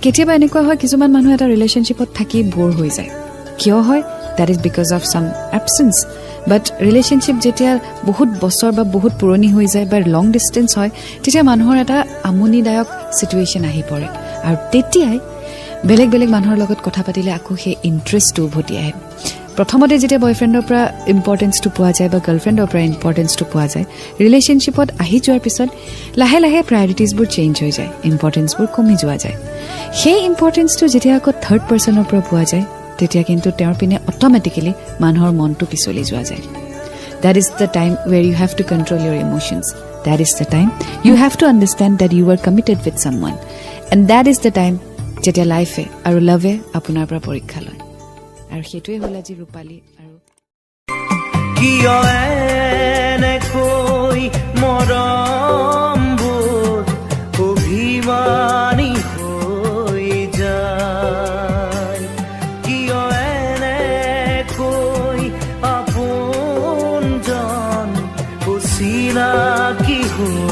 কেতিয়াবা এনেকুৱা হয় কিছুমান মানুহ এটা ৰিলেশ্যনশ্বিপত থাকি বৰ হৈ যায় কিয় হয় that is because of some absence but relationship যেতিয়া বহুত বছৰ বা বহুত পুৰণি হৈ যায় বা লং ডিষ্টেন্স হয় তেতিয়া মানুহৰ এটা আমনিদায়ক সিচুৱেশ্যন আহি পৰে আৰু তেতিয়াই বেলেগ বেলেগ মানুহৰ লগত কথা পাতিলে আকৌ সেই ইণ্টাৰেষ্টটো উভতি আহে প্ৰথমতে যেতিয়া বয়ফ্ৰেণ্ডৰ পৰা ইম্পৰ্টেন্সটো পোৱা যায় বা গাৰ্লফ্ৰেণ্ডৰ পৰা ইম্পৰ্টেন্সটো পোৱা যায় ৰিলেশ্যনশ্বিপত আহি যোৱাৰ পিছত লাহে লাহে প্ৰায়ৰিটিজবোৰ চেঞ্জ হৈ যায় ইম্পৰ্টেন্সবোৰ কমি যোৱা যায় সেই ইম্পৰ্টেন্সটো যেতিয়া আকৌ থাৰ্ড পাৰ্চনৰ পৰা পোৱা যায় তেতিয়া কিন্তু তেওঁৰ পিনে অট'মেটিকেলি মানুহৰ মনটো পিছলি যোৱা যায় that is the time where you have to control your emotions that is the time you have to understand that you are committed with someone and that is the time যেতিয়া লাইফে আৰু লাভে আপোনাৰ পৰা পৰীক্ষা লয় আৰু হেতুৱে হ'ল আজি ৰূপালী আৰু কিয় এনেকৈ মৰমবোৰ অভিমানী হৈ যায় কিয় এনেকৈ আপোনজন অচিনাকি হৈ